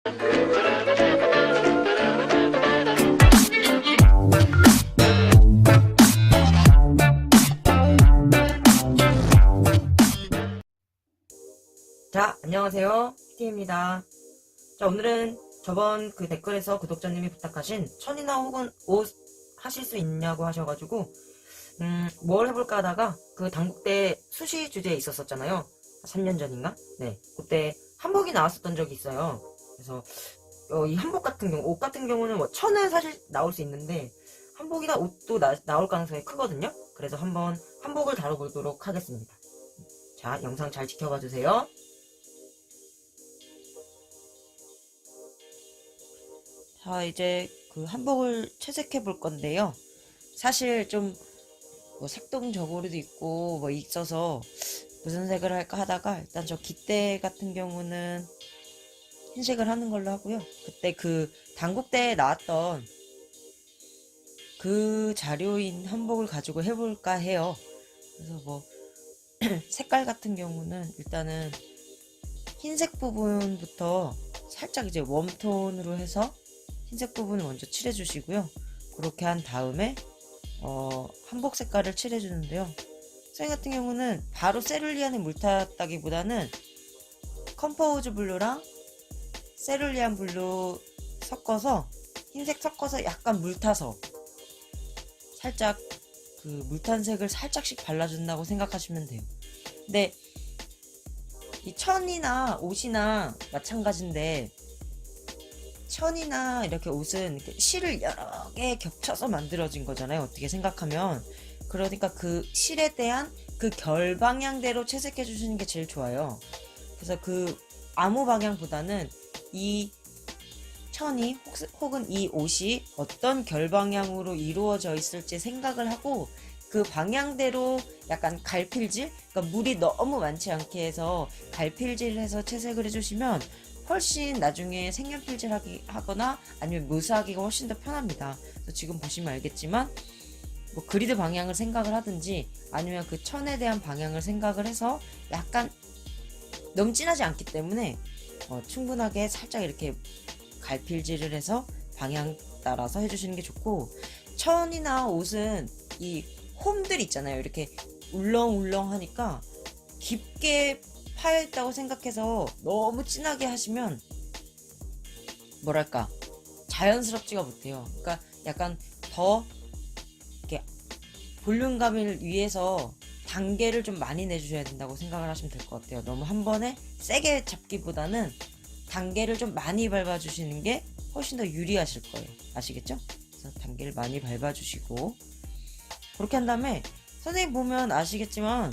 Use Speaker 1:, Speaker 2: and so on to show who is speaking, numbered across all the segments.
Speaker 1: 자, 안녕하세요. PT입니다. 자, 오늘은 저번 그 댓글에서 구독자님이 부탁하신 천이나 혹은 옷 하실 수 있냐고 하셔가지고 뭘 해볼까 하다가 그 당국대 수시 주제에 있었었잖아요. 3년 전인가? 네, 그때 한복이 나왔었던 적이 있어요. 그래서 이 한복 같은 경우, 옷 같은 경우는 뭐 천은 사실 나올 수 있는데 한복이나 옷도 나올 가능성이 크거든요. 그래서 한번 한복을 다뤄보도록 하겠습니다. 자, 영상 잘 지켜봐 주세요. 자, 이제 그 한복을 채색해 볼 건데요. 사실 좀 뭐 색동 저고리도 있고 뭐 있어서 무슨 색을 할까 하다가 일단 저 깃대 같은 경우는 흰색을 하는 걸로 하고요. 그때 그 당국대에 나왔던 그 자료인 한복을 가지고 해볼까 해요. 그래서 뭐 색깔 같은 경우는 일단은 흰색 부분부터 살짝 이제 웜톤으로 해서 흰색 부분을 먼저 칠해 주시고요. 그렇게 한 다음에 한복 색깔을 칠해 주는데요. 선생님 같은 경우는 바로 세룰리안에 물 탔다기보다는 컴포즈 블루랑 세룰리안 블루 섞어서 흰색 섞어서 약간 물 타서 살짝 그 물탄 색을 살짝씩 발라준다고 생각하시면 돼요. 근데 이 천이나 옷이나 마찬가지인데 천이나 이렇게 옷은 이렇게 실을 여러 개 겹쳐서 만들어진 거잖아요. 어떻게 생각하면. 그러니까 그 실에 대한 그 결 방향대로 채색해 주시는 게 제일 좋아요. 그래서 그 아무 방향보다는 이 천이 혹은 이 옷이 어떤 결 방향으로 이루어져 있을지 생각을 하고 그 방향대로 약간 갈필질, 그러니까 물이 너무 많지 않게 해서 갈필질해서 채색을 해주시면 훨씬 나중에 색연필질 하거나 아니면 묘사하기가 훨씬 더 편합니다. 그래서 지금 보시면 알겠지만 뭐 그리드 방향을 생각을 하든지 아니면 그 천에 대한 방향을 생각을 해서 약간 너무 진하지 않기 때문에 충분하게 살짝 이렇게 갈필질을 해서 방향 따라서 해주시는 게 좋고, 천이나 옷은 이 홈들 있잖아요. 이렇게 울렁울렁 하니까 깊게 파여있다고 생각해서 너무 진하게 하시면 뭐랄까 자연스럽지가 못해요. 그러니까 약간 더 이렇게 볼륨감을 위해서 단계를 좀 많이 내주셔야 된다고 생각을 하시면 될 것 같아요. 너무 한 번에 세게 잡기보다는 단계를 좀 많이 밟아주시는 게 훨씬 더 유리하실 거예요. 아시겠죠? 그래서 단계를 많이 밟아주시고 그렇게 한 다음에 선생님 보면 아시겠지만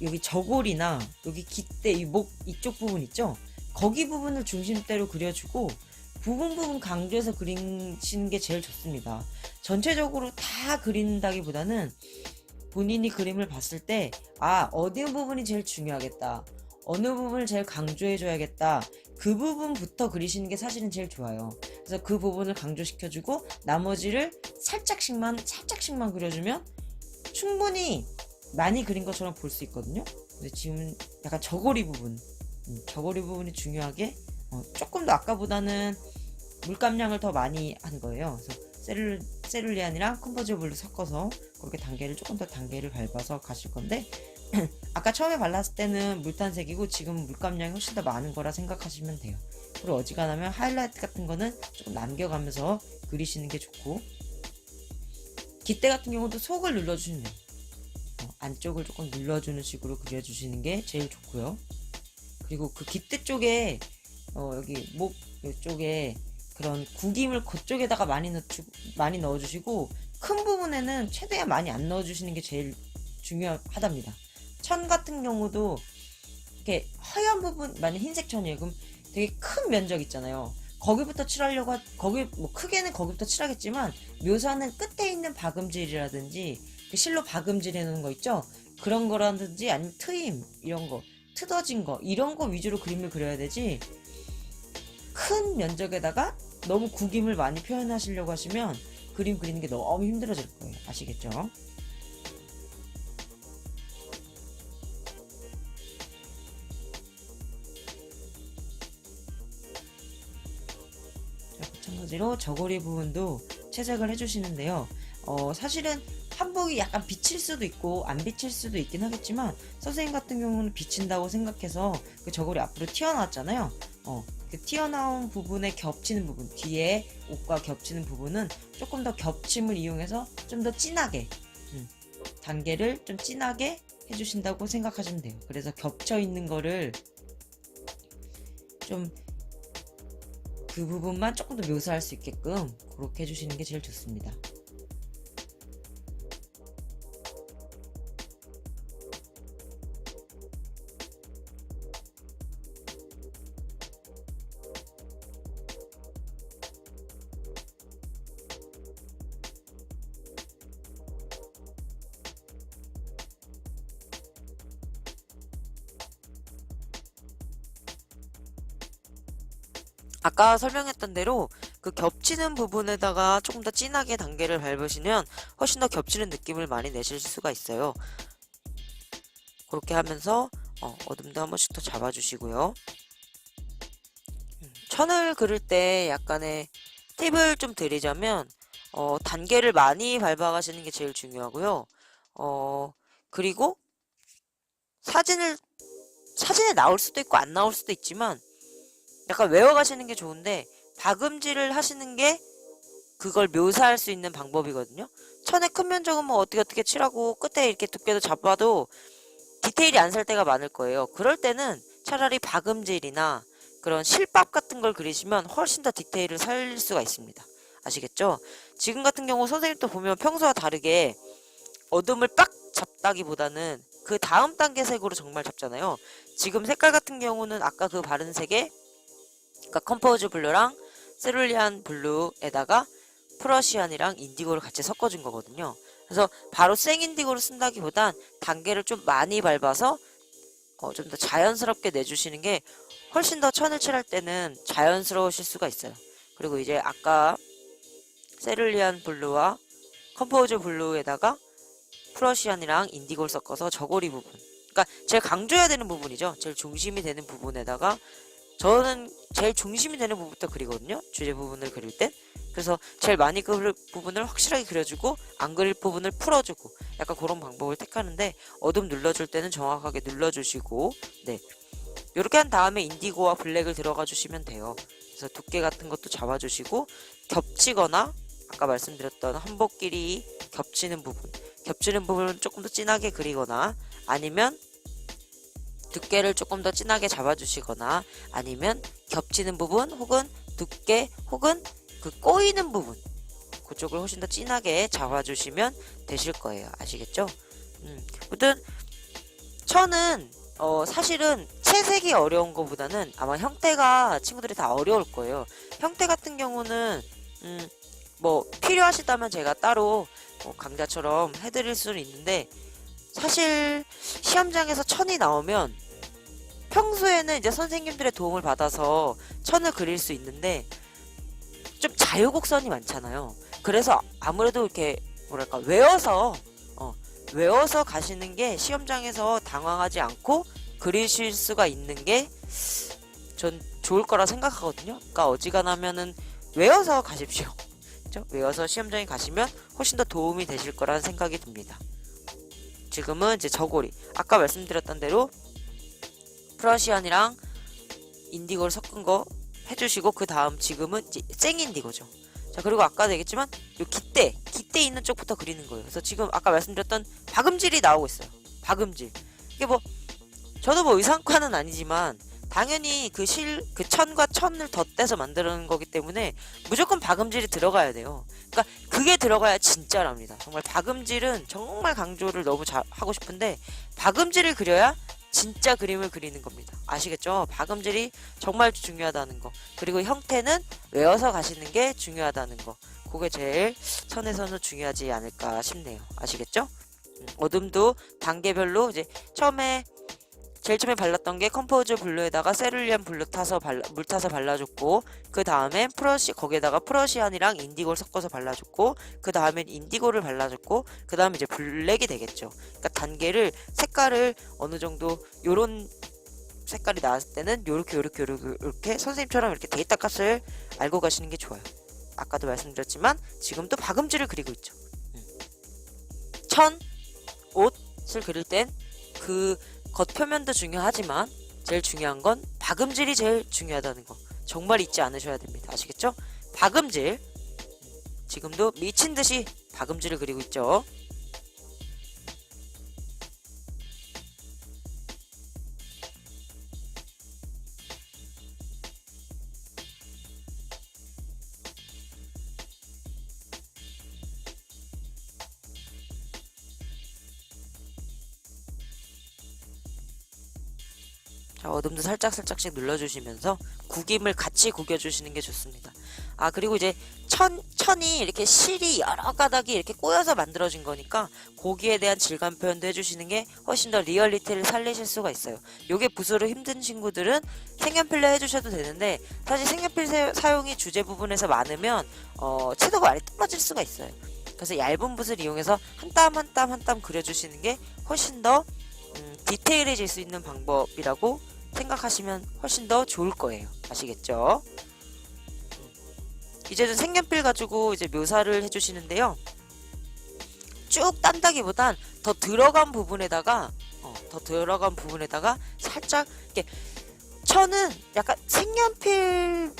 Speaker 1: 여기 저골이나 여기 깃대 이 목 이쪽 부분 있죠? 거기 부분을 중심대로 그려주고 부분 강조해서 그리시는 게 제일 좋습니다. 전체적으로 다 그린다기보다는 본인이 그림을 봤을 때 어느 부분이 제일 중요하겠다, 어느 부분을 제일 강조해줘야겠다, 그 부분부터 그리시는 게 사실은 제일 좋아요. 그래서 그 부분을 강조시켜주고 나머지를 살짝씩만 그려주면 충분히 많이 그린 것처럼 볼 수 있거든요. 근데 지금 약간 저고리 부분이 중요하게 조금 더 아까보다는 물감량을 더 많이 한 거예요. 그래서 세룰리안이랑 컴포즈 블루 섞어서 그렇게 조금 더 단계를 밟아서 가실 건데 아까 처음에 발랐을 때는 물탄색이고 지금 물감량이 훨씬 더 많은 거라 생각하시면 돼요. 그리고 어지간하면 하이라이트 같은 거는 조금 남겨가면서 그리시는 게 좋고, 깃대 같은 경우도 속을 눌러주시면 돼요. 안쪽을 조금 눌러주는 식으로 그려주시는 게 제일 좋고요. 그리고 그 깃대 쪽에 여기 목 이쪽에 그런 구김을 그쪽에다가 많이 넣어주시고 큰 부분에는 최대한 많이 안 넣어주시는 게 제일 중요하답니다. 천 같은 경우도 이렇게 하얀 부분, 만약 흰색 천이에요. 그럼 되게 큰 면적 있잖아요. 거기부터 칠하려고 거기 뭐 크게는 거기부터 칠하겠지만 묘사는 끝에 있는 박음질이라든지 실로 박음질 해놓은 거 있죠? 그런 거라든지 아니면 트임 이런 거, 트어진 거 이런 거 위주로 그림을 그려야 되지, 큰 면적에다가 너무 구김을 많이 표현하시려고 하시면 그림 그리는 게 너무 힘들어질 거예요. 아시겠죠? 마찬가지로 저고리 부분도 채색을 해주시는데요. 사실은 한복이 약간 비칠 수도 있고 안 비칠 수도 있긴 하겠지만 선생님 같은 경우는 비친다고 생각해서 그 저고리 앞으로 튀어나왔잖아요. 그 튀어나온 부분에 겹치는 부분, 뒤에 옷과 겹치는 부분은 조금 더 겹침을 이용해서 좀 더 진하게 단계를 좀 진하게 해주신다고 생각하시면 돼요. 그래서 겹쳐 있는 거를 좀 그 부분만 조금 더 묘사할 수 있게끔 그렇게 해주시는 게 제일 좋습니다. 아까 설명했던 대로 그 겹치는 부분에다가 조금 더 진하게 단계를 밟으시면 훨씬 더 겹치는 느낌을 많이 내실 수가 있어요. 그렇게 하면서 어둠도 한 번씩 더 잡아주시고요. 천을 그릴 때 약간의 팁을 좀 드리자면 단계를 많이 밟아가시는 게 제일 중요하고요. 그리고 사진에 나올 수도 있고 안 나올 수도 있지만 약간 외워가시는 게 좋은데 박음질을 하시는 게 그걸 묘사할 수 있는 방법이거든요. 천에 큰 면적은 뭐 어떻게 칠하고 끝에 이렇게 두께도 잡아도 디테일이 안 살 때가 많을 거예요. 그럴 때는 차라리 박음질이나 그런 실밥 같은 걸 그리시면 훨씬 더 디테일을 살릴 수가 있습니다. 아시겠죠? 지금 같은 경우 선생님도 보면 평소와 다르게 어둠을 빡 잡다기보다는 그 다음 단계 색으로 정말 잡잖아요. 지금 색깔 같은 경우는 아까 그 바른 색에 그러니까 컴포즈 블루랑 세룰리안 블루에다가 프러시안이랑 인디고를 같이 섞어준 거거든요. 그래서 바로 생 인디고를 쓴다기보단 단계를 좀 많이 밟아서 좀 더 자연스럽게 내주시는 게 훨씬 더 천을 칠할 때는 자연스러우실 수가 있어요. 그리고 이제 아까 세룰리안 블루와 컴포즈 블루에다가 프러시안이랑 인디고를 섞어서 저고리 부분, 그러니까 제일 강조해야 되는 부분이죠. 제일 중심이 되는 부분에다가 저는 제일 중심이 되는 부분부터 그리거든요. 주제 부분을 그릴 땐. 그래서 제일 많이 그릴 부분을 확실하게 그려주고 안 그릴 부분을 풀어주고 약간 그런 방법을 택하는데 어둠 눌러줄 때는 정확하게 눌러주시고 네, 이렇게 한 다음에 인디고와 블랙을 들어가 주시면 돼요. 그래서 두께 같은 것도 잡아주시고 겹치거나 아까 말씀드렸던 한복끼리 겹치는 부분은 조금 더 진하게 그리거나 아니면 두께를 조금 더 진하게 잡아주시거나 아니면 겹치는 부분 혹은 두께 혹은 그 꼬이는 부분 그쪽을 훨씬 더 진하게 잡아주시면 되실 거예요. 아시겠죠? 아무튼 천은 사실은 채색이 어려운 것보다는 아마 형태가 친구들이 다 어려울 거예요. 형태 같은 경우는 뭐 필요하시다면 제가 따로 강좌처럼 해드릴 수는 있는데 사실 시험장에서 천이 나오면 평소에는 이제 선생님들의 도움을 받아서 천을 그릴 수 있는데 좀 자유곡선이 많잖아요. 그래서 아무래도 이렇게 뭐랄까 외워서 가시는 게 시험장에서 당황하지 않고 그리실 수가 있는 게 전 좋을 거라 생각하거든요. 그러니까 어지간하면은 외워서 가십시오. 그렇죠? 외워서 시험장에 가시면 훨씬 더 도움이 되실 거라는 생각이 듭니다. 지금은 이제 저고리 아까 말씀드렸던 대로 프러시안이랑 인디고를 섞은 거 해주시고 그 다음 지금은 이제 생 인디고죠. 자 그리고 아까도 얘기했지만 요 깃대 있는 쪽부터 그리는 거예요. 그래서 지금 아까 말씀드렸던 박음질이 나오고 있어요. 박음질 이게 뭐 저도 뭐 의상과는 아니지만 당연히 그 천과 천을 덧대서 만드는 거기 때문에 무조건 박음질이 들어가야 돼요. 그러니까 그게 들어가야 진짜랍니다. 정말 박음질은 정말 강조를 너무 하고 싶은데 박음질을 그려야 진짜 그림을 그리는 겁니다. 아시겠죠? 박음질이 정말 중요하다는 거. 그리고 형태는 외워서 가시는 게 중요하다는 거. 그게 제일 천에서는 중요하지 않을까 싶네요. 아시겠죠? 어둠도 단계별로 이제 제일 처음에 발랐던 게 컴포즈 블루에다가 세룰리안 블루 물 타서 발라줬고 그 다음엔 거기에다가 프러시안이랑 인디고를 섞어서 발라줬고 그 다음엔 인디고를 발라줬고 그 다음에 이제 블랙이 되겠죠. 그러니까 단계를 색깔을 어느 정도 요런 색깔이 나왔을 때는 요렇게 선생님처럼 이렇게 데이터 값을 알고 가시는 게 좋아요. 아까도 말씀드렸지만 지금도 박음질을 그리고 있죠. 천, 옷을 그릴 땐 그 겉표면도 중요하지만 제일 중요한 건 박음질이 제일 중요하다는 거 정말 잊지 않으셔야 됩니다. 아시겠죠? 박음질. 지금도 미친 듯이 박음질을 그리고 있죠. 자, 어둠도 살짝씩 눌러주시면서 구김을 같이 구겨주시는 게 좋습니다. 아, 그리고 이제 천이 이렇게 실이 여러 가닥이 이렇게 꼬여서 만들어진 거니까 고기에 대한 질감 표현도 해주시는 게 훨씬 더 리얼리티를 살리실 수가 있어요. 요게 붓으로 힘든 친구들은 색연필로 해주셔도 되는데 사실 색연필 사용이 주제 부분에서 많으면 채도가 많이 떨어질 수가 있어요. 그래서 얇은 붓을 이용해서 한 땀 한 땀 한 땀 그려주시는 게 훨씬 더 디테일해질 수 있는 방법이라고 생각하시면 훨씬 더 좋을 거예요. 아시겠죠? 이제는 색연필 가지고 이제 묘사를 해주시는데요. 쭉 딴다기보단 더 들어간 부분에다가 살짝 이렇게 천은 약간 색연필로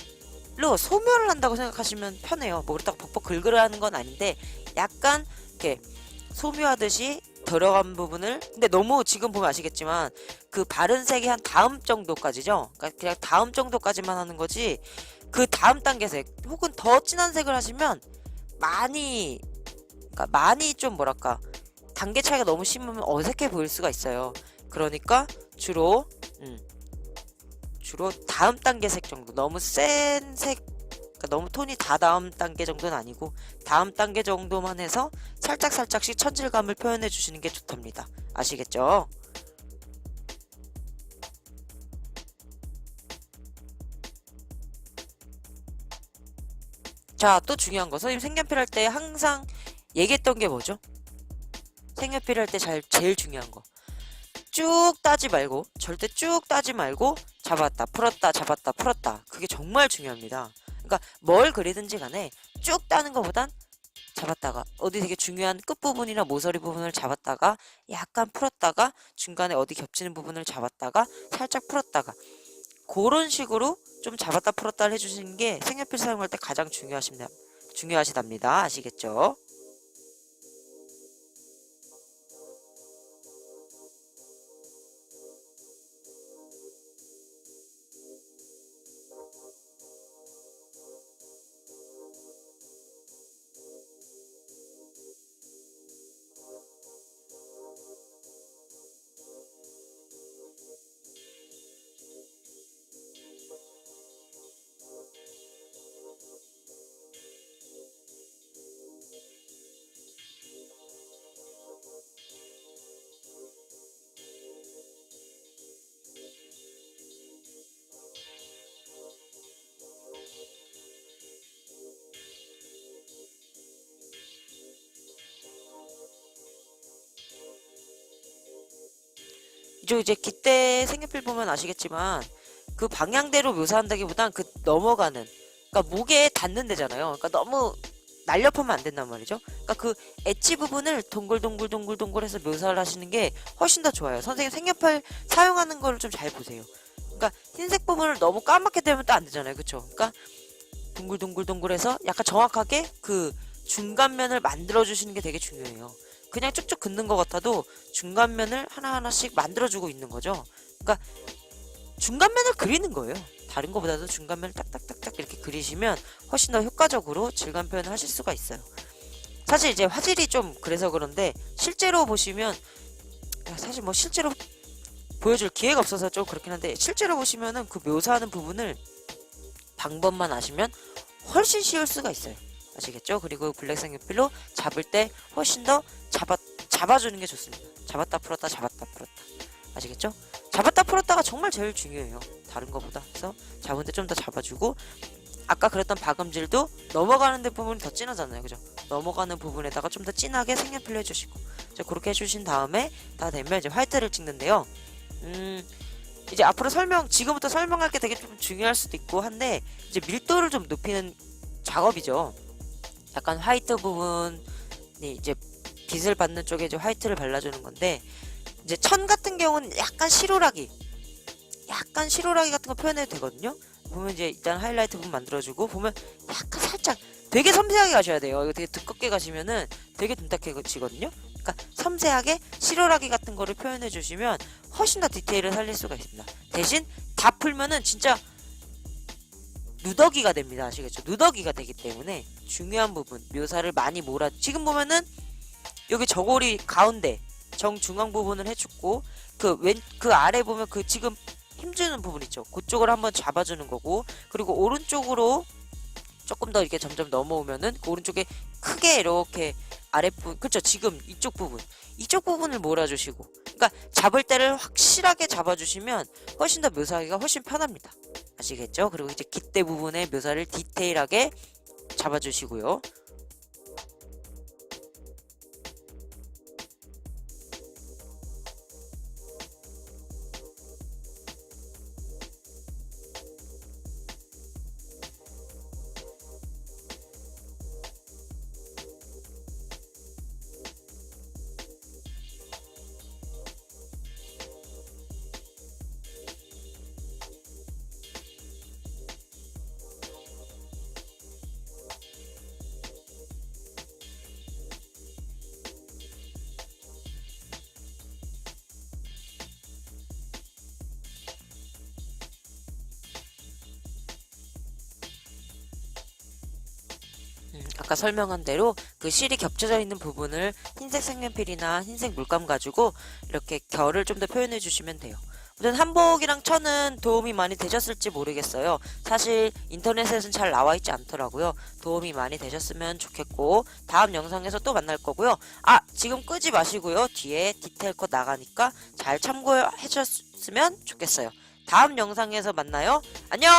Speaker 1: 소묘를 한다고 생각하시면 편해요. 뭐 그렇다고 벅벅 긁으라는 건 아닌데 약간 이렇게 소묘하듯이 들어간 부분을 근데 너무 지금 보면 아시겠지만 그 바른 색이 한 다음 정도까지죠. 그러니까 그냥 다음 정도까지만 하는 거지 그 다음 단계색 혹은 더 진한 색을 하시면 많이 좀 뭐랄까 단계 차이가 너무 심하면 어색해 보일 수가 있어요. 그러니까 주로 다음 단계 색 정도 너무 센 색 너무 톤이 다 다음 단계 정도는 아니고 다음 단계 정도만 해서 살짝씩 천질감을 표현해 주시는 게 좋답니다. 아시겠죠? 자, 또 중요한 거 선생님 색연필 할 때 항상 얘기했던 게 뭐죠? 색연필 할 때 제일 중요한 거 쭉 따지 말고 절대 쭉 따지 말고 잡았다 풀었다 잡았다 풀었다 그게 정말 중요합니다. 그러니까 뭘 그리든지 간에 쭉 따는 것보단 잡았다가 어디 되게 중요한 끝부분이나 모서리 부분을 잡았다가 약간 풀었다가 중간에 어디 겹치는 부분을 잡았다가 살짝 풀었다가 그런 식으로 좀 잡았다 풀었다를 해주시는 게 색연필 사용할 때 가장 중요하시답니다. 아시겠죠? 이제 기대 색연필 보면 아시겠지만 그 방향대로 묘사한다기보단 그 넘어가는 그러니까 목에 닿는 데잖아요. 그러니까 너무 날렵하면 안 된단 말이죠. 그러니까 그 엣지 부분을 동글동글해서 묘사를 하시는 게 훨씬 더 좋아요. 선생님 색연필 사용하는 거를 좀 잘 보세요. 그러니까 흰색 부분을 너무 까맣게 되면 또 안 되잖아요. 그쵸? 그러니까 동글동글해서 약간 정확하게 그 중간면을 만들어 주시는 게 되게 중요해요. 그냥 쭉쭉 긋는 것 같아도 중간면을 하나하나씩 만들어주고 있는 거죠. 그러니까 중간면을 그리는 거예요. 다른 것보다도 중간면을 딱딱딱딱 이렇게 그리시면 훨씬 더 효과적으로 질감 표현을 하실 수가 있어요. 사실 이제 화질이 좀 그래서 그런데 실제로 보시면 사실 뭐 실제로 보여줄 기회가 없어서 좀 그렇긴 한데 실제로 보시면은 그 묘사하는 부분을 방법만 아시면 훨씬 쉬울 수가 있어요. 아시겠죠? 그리고 블랙 색연필로 잡을 때 훨씬 더 잡아주는 게 좋습니다. 잡았다 풀었다 아시겠죠? 잡았다 풀었다가 정말 제일 중요해요. 다른 거보다. 그래서 잡은 데 좀 더 잡아주고 아까 그랬던 박음질도 넘어가는 데 부분이 더 진하잖아요. 그죠? 넘어가는 부분에다가 좀 더 진하게 색연필로 해주시고 그렇게 해주신 다음에 다 되면 이제 화이트를 찍는데요. 이제 앞으로 지금부터 설명할 게 되게 좀 중요할 수도 있고 한데 이제 밀도를 좀 높이는 작업이죠. 약간 화이트 부분이 이제 빛을 받는 쪽에 이제 화이트를 발라주는 건데, 이제 천 같은 경우는 약간 시로라기 같은 거 표현해도 되거든요. 보면 이제 일단 하이라이트 부분 만들어주고, 보면 약간 살짝 되게 섬세하게 가셔야 돼요. 이거 되게 두껍게 가시면은 되게 둔탁해지거든요. 그러니까 섬세하게 시로라기 같은 거를 표현해 주시면 훨씬 더 디테일을 살릴 수가 있습니다. 대신 다 풀면은 진짜 누더기가 됩니다. 아시겠죠? 누더기가 되기 때문에 중요한 부분 묘사를 많이 지금 보면은 여기 저고리 가운데 정중앙 부분을 해주고, 그 아래 보면 그 지금 힘주는 부분 있죠? 그쪽을 한번 잡아주는 거고, 그리고 오른쪽으로 조금 더 이렇게 점점 넘어오면은 그 오른쪽에 크게 이렇게 아랫부분, 그쵸? 지금 이쪽 부분을 몰아주시고, 그러니까 잡을 때를 확실하게 잡아주시면 훨씬 더 묘사하기가 훨씬 편합니다. 아시겠죠? 그리고 이제 깃대 부분의 묘사를 디테일하게 잡아주시고요. 아까 설명한 대로 그 실이 겹쳐져 있는 부분을 흰색 색연필이나 흰색 물감 가지고 이렇게 결을 좀 더 표현해 주시면 돼요. 아무튼 한복이랑 천은 도움이 많이 되셨을지 모르겠어요. 사실 인터넷에서는 잘 나와 있지 않더라고요. 도움이 많이 되셨으면 좋겠고, 다음 영상에서 또 만날 거고요. 지금 끄지 마시고요. 뒤에 디테일 컷 나가니까 잘 참고해 주셨으면 좋겠어요. 다음 영상에서 만나요. 안녕!